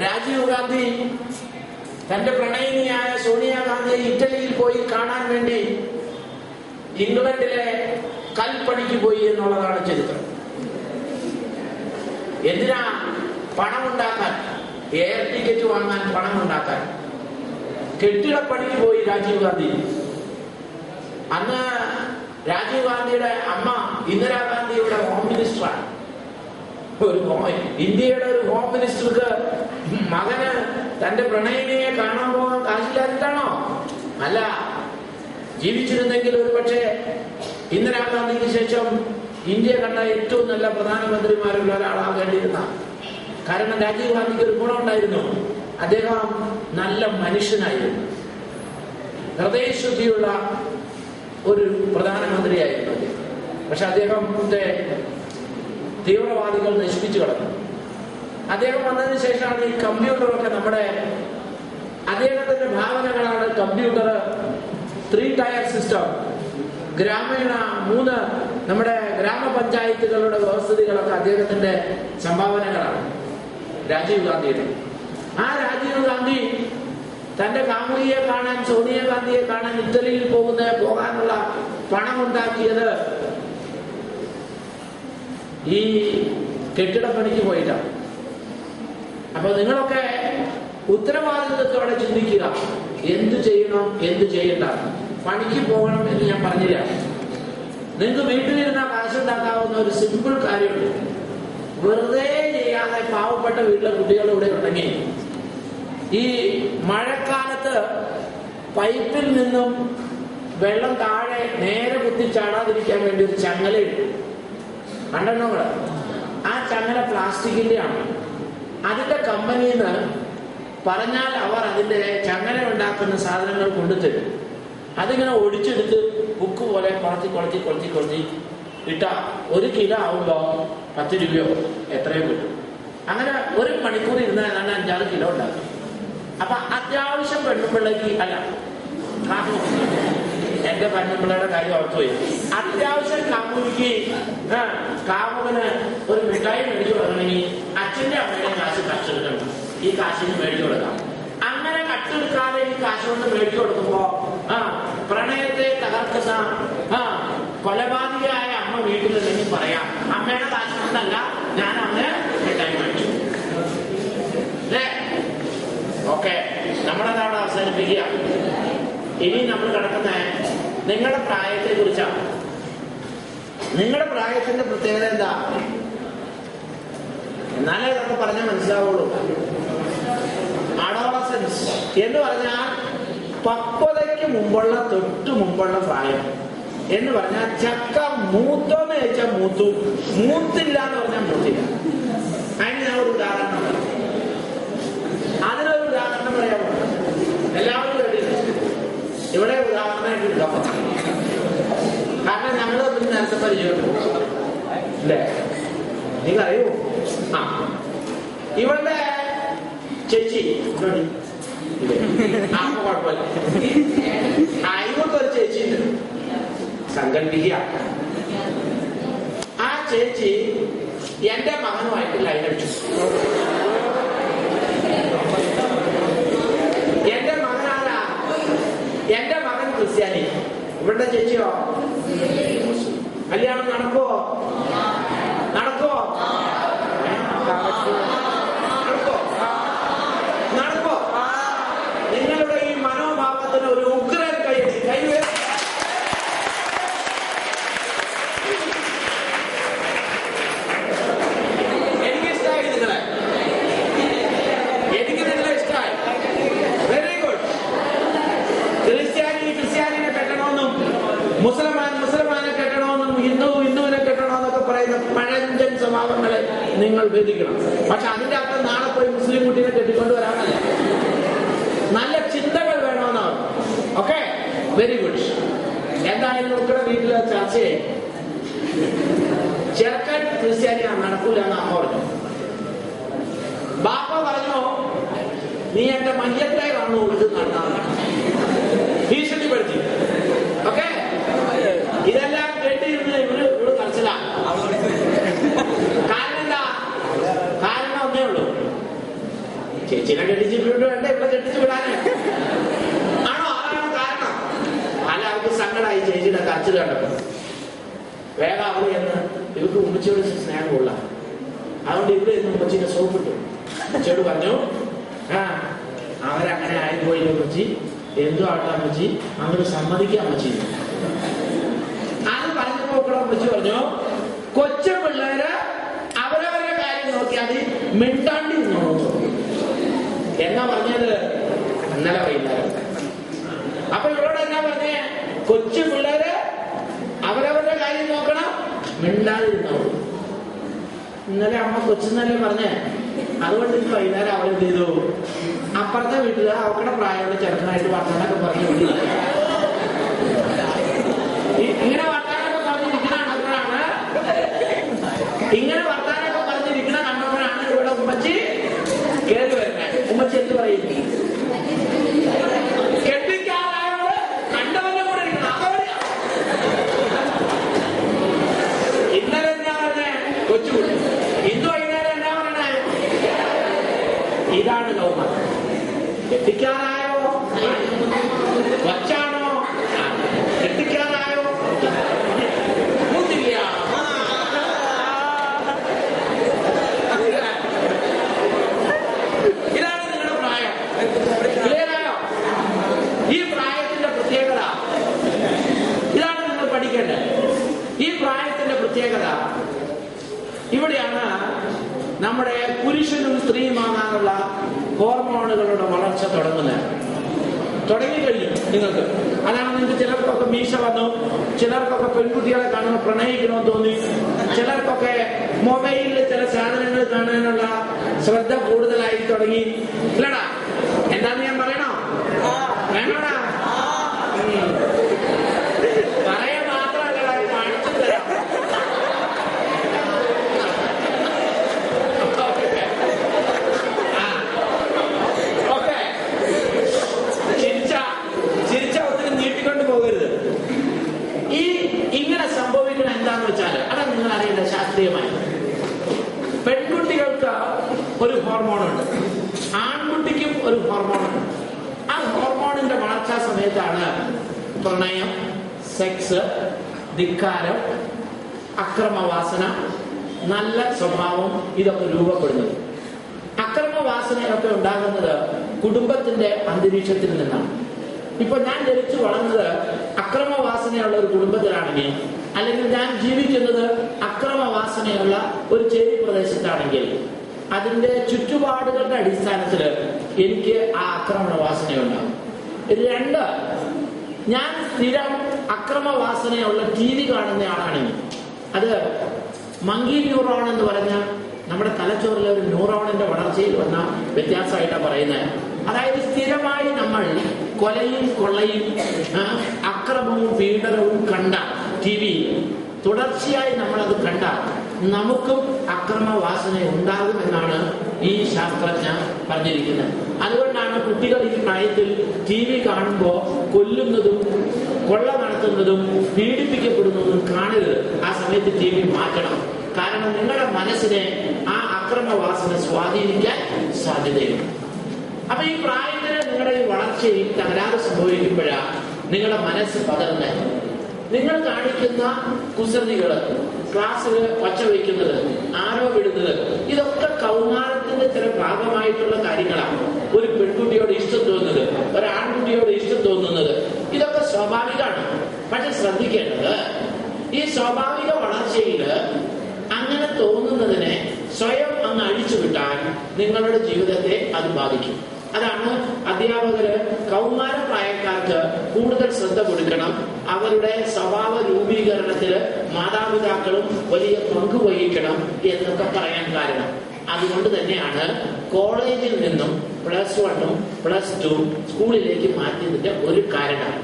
രാജീവ് ഗാന്ധി തന്റെ പ്രണയിനിയായ സോണിയാഗാന്ധിയെ ഇറ്റലിയിൽ പോയി കാണാൻ വേണ്ടി ഇംഗ്ലണ്ടിലെ കൽപ്പണിക്ക് പോയി എന്നുള്ളതാണ് ചരിത്രം. എന്തിനാ? പണമുണ്ടാക്കാൻ, എയർ ടിക്കറ്റ് വാങ്ങാൻ പണമുണ്ടാക്കാൻ. കെട്ടിടപ്പണിക്ക് പോയി രാജീവ് ഗാന്ധി. അന്ന് രാജീവ് ഗാന്ധിയുടെ അമ്മ ഇന്ദിരാഗാന്ധിയുടെ ഹോം മിനിസ്റ്ററാണ്. ഇന്ത്യയുടെ ഒരു ഹോം മിനിസ്റ്റർക്ക് മകന് തന്റെ പ്രണയിനിയെ കാണാൻ പോകാൻ കാശില്ലാതിട്ടാണോ? അല്ല. ജീവിച്ചിരുന്നെങ്കിൽ ഒരു പക്ഷേ ഇന്ദിരാഗാന്ധിക്ക് ശേഷം ഇന്ത്യ കണ്ട ഏറ്റവും നല്ല പ്രധാനമന്ത്രിമാരുള്ള ഒരാളാകേണ്ടിയിരുന്ന. കാരണം രാജീവ് ഗാന്ധിക്ക് ഒരു ഗുണമുണ്ടായിരുന്നു, അദ്ദേഹം നല്ല മനുഷ്യനായിരുന്നു, ഹൃദയശുദ്ധിയുള്ള ഒരു പ്രധാനമന്ത്രിയായിരുന്നു. പക്ഷെ അദ്ദേഹത്തെ തീവ്രവാദികൾ നശിപ്പിച്ചു കളഞ്ഞു. അദ്ദേഹം വന്നതിന് ശേഷമാണ് ഈ കമ്പ്യൂട്ടറൊക്കെ അദ്ദേഹത്തിന്റെ ഭാവനകളാണ് കമ്പ്യൂട്ടർ, 3 ടയർ സിസ്റ്റം, ഗ്രാമീണ 3 നമ്മുടെ ഗ്രാമപഞ്ചായത്തുകളുടെ വ്യവസ്ഥിതികളൊക്കെ അദ്ദേഹത്തിന്റെ സംഭാവനകളാണ്, രാജീവ് ഗാന്ധിയുടെ. ആ രാജീവ് ഗാന്ധി തന്റെ കാമുകിയെ കാണാൻ, സോണിയാഗാന്ധിയെ കാണാൻ ഇറ്റലിയിൽ പോകാനുള്ള പണമുണ്ടാക്കിയത് ഈ കെട്ടിടപ്പണിക്ക് പോയിട്ടാണ്. അപ്പൊ നിങ്ങളൊക്കെ ഉത്തരവാദിത്വത്തോടെ ചിന്തിക്കുക, എന്ത് ചെയ്യണം, എന്ത് ചെയ്യണ്ട. പണിക്ക് പോകണം എന്ന് ഞാൻ പറഞ്ഞില്ല. നിങ്ങൾക്ക് വീട്ടിലിരുന്ന കാശുണ്ടാക്കാവുന്ന ഒരു സിമ്പിൾ കാര്യമുണ്ട്. വെറുതെ ചെയ്യാതെ പാവപ്പെട്ട വീട്ടിലെ കുട്ടികൾ ഇവിടെ ഉണ്ടെങ്കിൽ ഈ മഴക്കാലത്ത് പൈപ്പിൽ നിന്നും വെള്ളം താഴെ നേരെ കുത്തി ചാടാതിരിക്കാൻ വേണ്ടി ഒരു ചങ്ങലയുണ്ട്, കണ്ടെണ്ണോ? ആ ചങ്ങല പ്ലാസ്റ്റിക്കിന്റെ ആണ്. അതിന്റെ കമ്പനിയിൽ നിന്ന് പറഞ്ഞാൽ അവർ അതിന്റെ ചങ്ങല ഉണ്ടാക്കുന്ന സാധനങ്ങൾ കൊണ്ടുതരും. അതിങ്ങനെ ഒടിച്ചെടുത്ത് ബുക്ക് പോലെ കൊളത്തി ഇട്ട 1 കിലോ ആവുമ്പോ 10 രൂപയോ എത്രയോ കിട്ടും. അങ്ങനെ 1 മണിക്കൂർ ഇരുന്ന് ഏതാണ്ട് 5-6 കിലോ ഉണ്ടാക്കും. അപ്പൊ അത്യാവശ്യം പെണ്ണുപിള്ളക്ക്, അല്ല എന്റെ പെണ്ണുപിള്ളയുടെ കാര്യം ഓർത്തുപോയി, അത്യാവശ്യം കാമുകന് ഒരു മിഠായി മേടിച്ചു കൊടുക്കണമെങ്കിൽ അച്ഛന്റെ അമ്മയുടെ കാശ് കട്ടെടുക്കണം. ഈ കാശിന് മേടിച്ചു കൊടുക്കാം. അങ്ങനെ കട്ടെടുക്കാതെ ഈ കാശ് കൊണ്ട് മേടിച്ചു കൊടുക്കുമ്പോ പ്രണയത്തെ തകർക്കുന്ന കൊലപാതകയായ അമ്മ വീട്ടിലുണ്ടെങ്കിൽ പറയാം, അമ്മയുടെ കാശ് കൊണ്ടല്ല ഞാൻ അമ്മയെ മിഠായി മേടിച്ചു. അല്ലേ? ഓക്കെ, നമ്മളതവിടെ അവസാനിപ്പിക്കുക. ഇനി നമ്മൾ കിടക്കുന്ന നിങ്ങളുടെ പ്രായത്തെ കുറിച്ചാണ്. നിങ്ങളുടെ പ്രായത്തിന്റെ പ്രത്യേകത എന്താ? എന്നാലേ ഇതൊക്കെ പറഞ്ഞാൽ മനസ്സിലാവുള്ളൂ. അഡോളസൻസ് എന്ന് പറഞ്ഞാൽ പക്വതയ്ക്ക് മുമ്പുള്ള തൊട്ട് മുമ്പുള്ള പ്രായം എന്ന് പറഞ്ഞാൽ ചക്ക മൂത്തോന്ന് ചോദിച്ചാൽ മൂത്തു, മൂത്തില്ല എന്ന് പറഞ്ഞാൽ മൂത്തില്ല. അതിന് ഞാൻ ഒരു ഉദാഹരണം പറയാം. അതിനൊരു ഉദാഹരണം പറയാമോ? എല്ലാവരും കേട്ടിട്ടുണ്ട്. ഇവിടെ ഉദാഹരണമായിട്ടില്ല. കാരണം ഞങ്ങൾ നേരത്തെ പരിചയപ്പെട്ടു അല്ലേ? നിങ്ങറിയോ? ഇവളുടെ ചേച്ചി കുഴപ്പമില്ല. ഇവർക്കൊരു ചേച്ചി ഉണ്ട്, സങ്കല്പിക്കുക. ആ ചേച്ചി എന്റെ മകനുമായിട്ട് ലൈനടിച്ചു. എന്റെ മകനാരാ? എന്റെ മകൻ ക്രിസ്ത്യാനി, ഇവളുടെ ചേച്ചിയോ കല്യാണം നടക്കുവോ? നടക്കുവോ? നടക്കുവോ? നിങ്ങളുടെ ഈ മനോഭാവത്തിന് ഒരു ഉഗ്രൻ കൈവേ. എനിക്കിഷ്ടായി നിങ്ങളെ, എനിക്ക് നിങ്ങളെ ഇഷ്ടമായി. Very good. ക്രിസ്ത്യാനിനെ കെട്ടണമെന്നും മുസൽമാനെ കെട്ടണമെന്നും ഹിന്ദുവിനെ കെട്ടണമെന്നൊക്കെ പറയുന്ന പഴഞ്ചൻ സ്വഭാവങ്ങളെ നിങ്ങൾ ഭേദിക്കണം. പക്ഷെ അതിന്റെ അർത്ഥം നാളെ പോയി മുസ്ലിം കുട്ടീനെ കെട്ടിക്കൊണ്ടുവരാനല്ല. നല്ല ചിന്തകൾ വേണമെന്നാണ്. Okay, very good. എന്തായാലും നമുക്കിടെ വീട്ടിലെ ചർച്ചയെ ചെറുക്കൻ ക്രിസ്ത്യാനിയാണ്, നടക്കൂല എന്ന് അമ്മ പറഞ്ഞു. ബാപ്പ പറഞ്ഞു, നീ എന്റെ മയ്യത്തായി വന്നു ഇത് നടന്നാണ് ഭീഷണിപ്പെടുത്തി. ഓക്കെ, ഇതെല്ലാം കേട്ടിരുന്ന ഇവര് മനസ്സിലാണ്. കാരണം എന്താ? കാരണം ഒന്നേ ഉള്ളൂ, ചേച്ചിനെ കെട്ടിച്ചിട്ട് വേണ്ട ഇവിടെ കെട്ടിച്ചു വിടാനേ ആണോ? അതാണ് കാരണം. അല്ല, അവർക്ക് സങ്കടമായി ചേച്ചിയുടെ കരച്ചിൽ കണ്ടപ്പോ. വേഗം അവിടെ എന്ന് ഇവർക്ക് ഉമ്മച്ചിയോട് സ്നേഹമുള്ള, അതുകൊണ്ട് ഇവിടെ നിന്ന് ഉമ്മച്ചിന്റെ സോപ്പിട്ടു. ഉമ്മച്ചിയോട് പറഞ്ഞു, അവരങ്ങനെ ആയിപ്പോയില്ല ഉമ്മച്ചി, എന്തോ ആട്ടാ ഉമ്മച്ചി, അങ്ങോട്ട് സമ്മതിക്കാൻ ഉമ്മച്ചി. അത് പറഞ്ഞപ്പോ ഉമ്മച്ചി പറഞ്ഞു, കൊച്ചു പിള്ളേര് അവരവരുടെ കാര്യം നോക്കിയാൽ മിണ്ടാണ്ടി നിന്നോളൂ എന്നാ പറഞ്ഞത് ഇന്നലെ വൈകുന്നേരം. അപ്പൊ ഇവരോട് എന്നാ പറഞ്ഞേ? കൊച്ചു പിള്ളേര് അവരവരുടെ കാര്യം നോക്കണം, മിണ്ടാതിരുന്നോളൂ. ഇന്നലെ അമ്മ കൊച്ചുന്നല്ലേ പറഞ്ഞേ. അതുകൊണ്ട് ഇന്ന് വൈകുന്നേരം അവരെന്ത് ചെയ്തു? അപ്പുറത്തെ വീട്ടില് അവരുടെ പ്രായമുള്ള ചെറുക്കനായിട്ട് വർത്താനൊക്കെ പറഞ്ഞു. ഇങ്ങനെ വർത്താനൊക്കെ പറഞ്ഞിരിക്കുന്ന കണ്ടപ്പോഴാണ് ഇവിടെ ഉമ്മച്ചി കയറി വരുന്നത്. ഉമ്മച്ചി എന്ത് പറയും? കെട്ടിക്കാറായോട് കണ്ടവന്റെ കൂടെ ഇരിക്കണം. ഇന്നലെ എന്താ പറഞ്ഞേ? കൊച്ചുകുട്ടി. ഇന്ന് വൈകുന്നേരം എന്താ പറയണേ? ഇതാണ് ലോകം. കെട്ടിക്കാറായോ? വച്ചാണോ? കെട്ടിക്കാറായോ? മൂത്തില്ല. ഇതാണ് നിങ്ങളുടെ പ്രായം. ക്ലിയറായോ? ഈ പ്രായത്തിന്റെ പ്രത്യേകത ഇതാണ് നിങ്ങൾ പഠിക്കേണ്ടത്. ഈ പ്രായത്തിന്റെ പ്രത്യേകത ഇവിടെയാണ് നമ്മുടെ പുരുഷനും സ്ത്രീയുമാകാനുള്ള ഹോർമോണുകളുടെ വളർച്ച തുടങ്ങിക്കഴിഞ്ഞു നിങ്ങൾക്ക്. അതാണ് നിങ്ങൾക്ക് ചിലർക്കൊക്കെ മീശ വന്നു, ചിലർക്കൊക്കെ പെൺകുട്ടികളെ കാണുമ്പോൾ പ്രണയിക്കണമെന്ന് തോന്നി, ചിലർക്കൊക്കെ മൊബൈലിൽ ചില സാധനങ്ങൾ കാണാനുള്ള ശ്രദ്ധ കൂടുതലായി തുടങ്ങി. ഇല്ലടാ, എന്താന്ന് ഞാൻ പറയണോ? വേണോടാ? പറയാൻ മാത്രമല്ല, കാണിച്ചു തരാം. ചിരിച്ച ഒത്തിരി നീട്ടിക്കൊണ്ട് പോകരുത്. ഇങ്ങനെ സംഭവിക്കണം എന്താന്ന് വെച്ചാല് അതാണ് നിങ്ങൾ അറിയേണ്ട ശാസ്ത്രീയമായി. പെൺകുട്ടികൾക്ക് ഒരു ഹോർമോണുണ്ട്, ആൺകുട്ടിക്കും ഒരു ഹോർമോണുണ്ട്. ആ ഹോർമോണിന്റെ വളർച്ചാ സമയത്താണ് പ്രണയം, സെക്സ്, ധിക്കാരം, അക്രമവാസന, നല്ല സ്വഭാവം ഇതൊക്കെ രൂപപ്പെടുന്നത്. അക്രമവാസനയൊക്കെ ഉണ്ടാകുന്നത് കുടുംബത്തിന്റെ അന്തരീക്ഷത്തിൽ നിന്നാണ്. ഇപ്പൊ ഞാൻ ജനിച്ചു വളർന്നത് അക്രമവാസനയുള്ള ഒരു കുടുംബത്തിലാണെങ്കിൽ, അല്ലെങ്കിൽ ഞാൻ ജീവിക്കുന്നത് അക്രമവാസനയുള്ള ഒരു ചേരി പ്രദേശത്താണെങ്കിൽ, അതിന്റെ ചുറ്റുപാടുകളുടെ അടിസ്ഥാനത്തിൽ എനിക്ക് ആ ആക്രമണവാസനയുണ്ടാകും. രണ്ട്, ഞാൻ സ്ഥിരം അക്രമവാസനയുള്ള TV കാണുന്ന ആളാണെങ്കിൽ, അത് മങ്കി ന്യൂറോൺ എന്ന് പറഞ്ഞ നമ്മുടെ തലച്ചോറിലെ ഒരു ന്യൂറോണിന്റെ വളർച്ചയിൽ വന്ന വ്യത്യാസമായിട്ടാണ് പറയുന്നത്. അതായത് സ്ഥിരമായി നമ്മൾ കൊലയും കൊള്ളയും അക്രമവും പീഡനവും കണ്ട TV തുടർച്ചയായി നമ്മളത് കണ്ടാൽ നമുക്കും അക്രമവാസന ഉണ്ടാകുമെന്നാണ് ഈ ശാസ്ത്രജ്ഞ പറഞ്ഞിരിക്കുന്നത്. അതുകൊണ്ടാണ് കുട്ടികൾ ഈ പ്രായത്തിൽ TV കാണുമ്പോൾ കൊല്ലുന്നതും കൊള്ള നടത്തുന്നതും പീഡിപ്പിക്കപ്പെടുന്നതും കാണരുത്. ആ സമയത്ത് TV മാറ്റണം. കാരണം നിങ്ങളുടെ മനസ്സിനെ ആ അക്രമവാസന സ്വാധീനിക്കാൻ സാധ്യതയുണ്ട്. അപ്പൊ ഈ പ്രായത്തിന് നിങ്ങളുടെ ഈ വളർച്ചയിൽ തകരാറ് സംഭവിക്കുമ്പോഴാണ് നിങ്ങളുടെ മനസ്സ് പതറുന്നത്. നിങ്ങൾ കാണിക്കുന്ന കുസൃതികള്, ക്ലാസ്സിൽ ഒച്ച വയ്ക്കുന്നത്, ആരോ വിടുന്നത്, ഇതൊക്കെ കൗമാരത്തിന്റെ ചില ഭാഗമായിട്ടുള്ള കാര്യങ്ങളാണ്. ഒരു പെൺകുട്ടിയോട് ഇഷ്ടം തോന്നുന്നത്, ഒരു ആൺകുട്ടിയോട് ഇഷ്ടം തോന്നുന്നത്, ഇതൊക്കെ സ്വാഭാവികമാണ്. പക്ഷെ ശ്രദ്ധിക്കേണ്ടത്, ഈ സ്വാഭാവിക വളർച്ചയില് അങ്ങനെ തോന്നുന്നതിനെ സ്വയം അങ്ങ് അഴിച്ചുവിട്ടാൽ നിങ്ങളുടെ ജീവിതത്തെ അത് ബാധിക്കും. അതാണ് അധ്യാപകര് കൗമാര പ്രായക്കാർക്ക് കൂടുതൽ ശ്രദ്ധ കൊടുക്കണം. അവരുടെ സ്വഭാവ രൂപീകരണത്തില് മാതാപിതാക്കളും വലിയ പങ്ക് വഹിക്കണം എന്നൊക്കെ പറയാൻ കാരണം. അതുകൊണ്ട് തന്നെയാണ് കോളേജിൽ നിന്നും +1 +2 സ്കൂളിലേക്ക് മാറ്റിയതിന്റെ ഒരു കാരണം.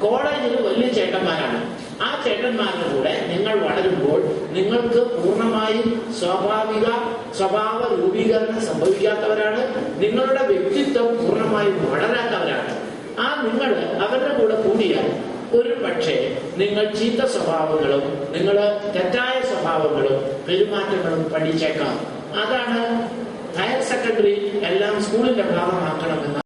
കോളേജിൽ വലിയ ചേട്ടന്മാരാണ്. ആ ചേട്ടന്മാരുടെ കൂടെ നിങ്ങൾ വളരുമ്പോൾ നിങ്ങൾക്ക് പൂർണ്ണമായും സ്വഭാവ രൂപീകരണം സംഭവിക്കാത്തവരാണ്. നിങ്ങളുടെ വ്യക്തിത്വം പൂർണ്ണമായും വളരാത്തവരാണ്. നിങ്ങൾ അവരുടെ കൂടെ കൂടിയാൽ ഒരു പക്ഷേ നിങ്ങൾ ചീത്ത സ്വഭാവങ്ങളും നിങ്ങൾ തെറ്റായ സ്വഭാവങ്ങളും പെരുമാറ്റങ്ങളും പഠിച്ചേക്കാം. അതാണ് ഹയർ സെക്കൻഡറി സെക്കൻഡറി എല്ലാം സ്കൂളിന്റെ ഭാഗമാക്കണമെന്ന്